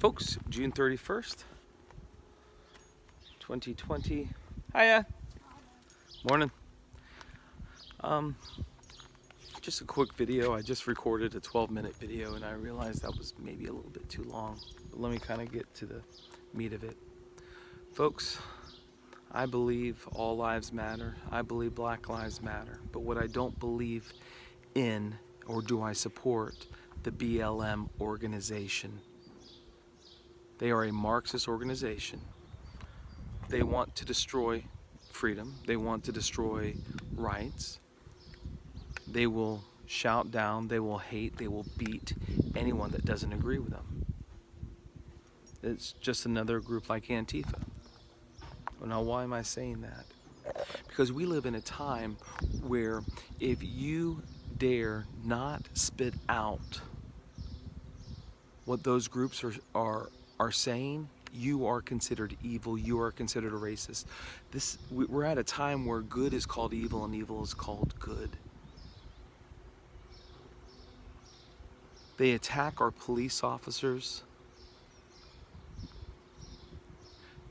Folks, June 31st, 2020. Hiya. Morning. Just a quick video. I just recorded a 12-minute video and I realized that was maybe a little bit too long. But let me kind of get to the meat of it. Folks, I believe all lives matter. I believe Black Lives Matter. But what I don't believe in, or do I support, the BLM organization. They are a Marxist organization. They want to destroy freedom. They want to destroy rights. They will shout down, they will hate, they will beat anyone that doesn't agree with them. It's just another group like Antifa. Well, now, why am I saying that? Because we live in a time where if you dare not spit out what those groups are saying, you are considered evil, you are considered a racist. We're at a time where good is called evil and evil is called good. They attack our police officers.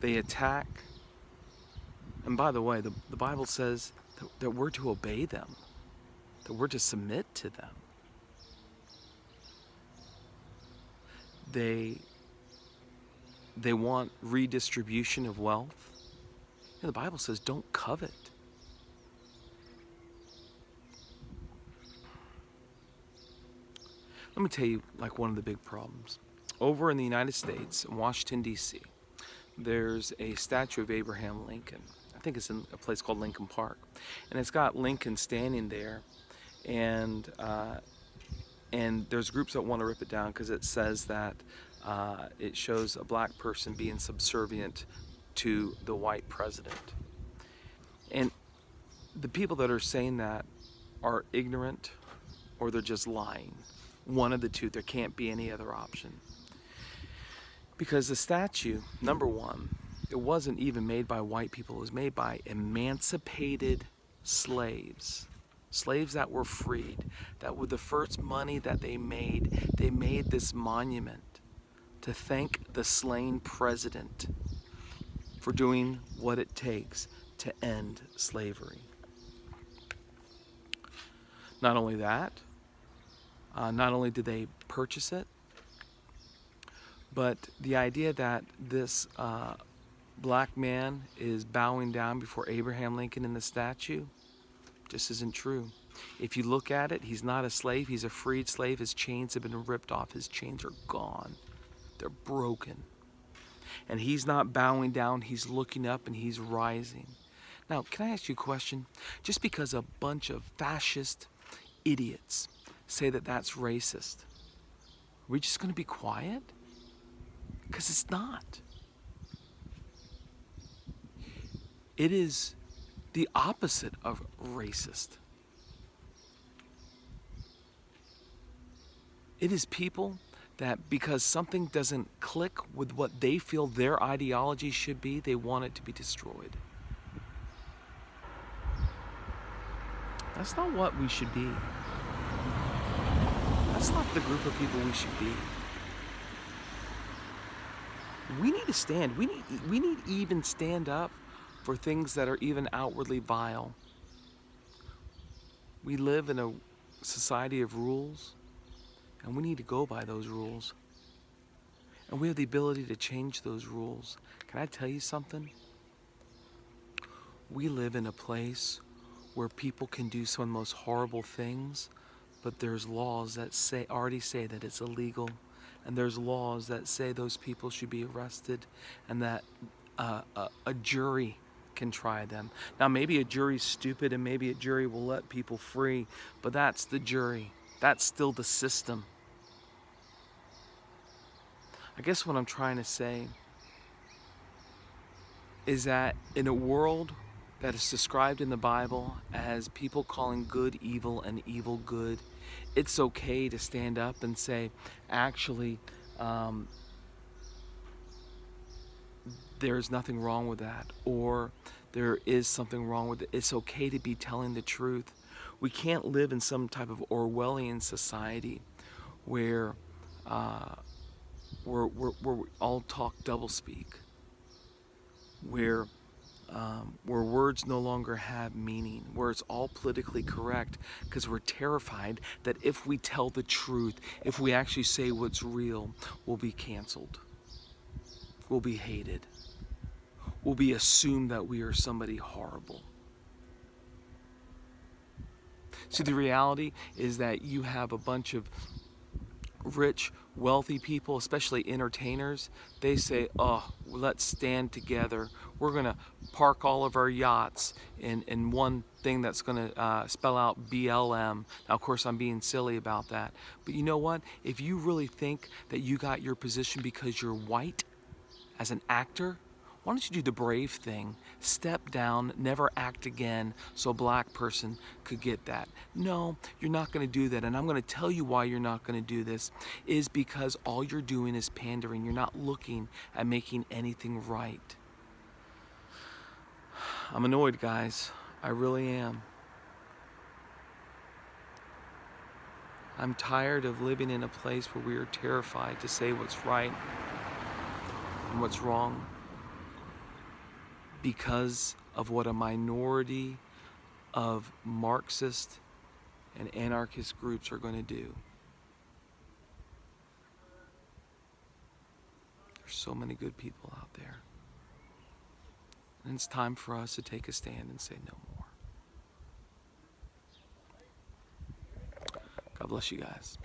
They attack, and by the way, the Bible says that we're to obey them, that we're to submit to them. They want redistribution of wealth. And the Bible says don't covet. Let me tell you, like, one of the big problems. Over in the United States, in Washington, D.C., there's a statue of Abraham Lincoln. I think it's in a place called Lincoln Park. And it's got Lincoln standing there, and there's groups that want to rip it down because it says that it shows a black person being subservient to the white president. And the people that are saying that are ignorant, or they're just lying. One of the two. There can't be any other option. Because the statue, number one, it wasn't even made by white people. It was made by emancipated slaves. Slaves that were freed. That with the first money that they made this monument to thank the slain president for doing what it takes to end slavery. Not only that, not only did they purchase it, but the idea that this black man is bowing down before Abraham Lincoln in the statue just isn't true. If you look at it, he's not a slave, he's a freed slave. His chains have been ripped off, his chains are gone. They're broken. And he's not bowing down, he's looking up and he's rising. Now, can I ask you a question? Just because a bunch of fascist idiots say that that's racist, are we just going to be quiet? Because it's not. It is the opposite of racist. It is people that because something doesn't click with what they feel their ideology should be, they want it to be destroyed. That's not what we should be. That's not the group of people we should be. We need to stand. We need to even stand up for things that are even outwardly vile. We live in a society of rules, and we need to go by those rules. And we have the ability to change those rules. Can I tell you something? We live in a place where people can do some of the most horrible things, but there's laws that already say that it's illegal, and there's laws that say those people should be arrested, and that a jury can try them. Now, maybe a jury's stupid, and maybe a jury will let people free, but that's the jury. That's still the system. I guess what I'm trying to say is that in a world that is described in the Bible as people calling good evil and evil good, it's okay to stand up and say, actually, there's nothing wrong with that, or there is something wrong with it. It's okay to be telling the truth. We can't live in some type of Orwellian society where where we all talk doublespeak, where words no longer have meaning, where it's all politically correct, because we're terrified that if we tell the truth, if we actually say what's real, we'll be canceled, we'll be hated, we'll be assumed that we are somebody horrible. See, the reality is that you have a bunch of rich, wealthy people, especially entertainers. They say, oh, let's stand together. We're going to park all of our yachts in one thing that's going to spell out BLM. Now, of course, I'm being silly about that. But you know what? If you really think that you got your position because you're white as an actor, why don't you do the brave thing? Step down, never act again, so a black person could get that. No, you're not going to do that. And I'm going to tell you why you're not going to do this, is because all you're doing is pandering. You're not looking at making anything right. I'm annoyed, guys. I really am. I'm tired of living in a place where we are terrified to say what's right and what's wrong, because of what a minority of Marxist and anarchist groups are going to do. There's so many good people out there. And it's time for us to take a stand and say no more. God bless you guys.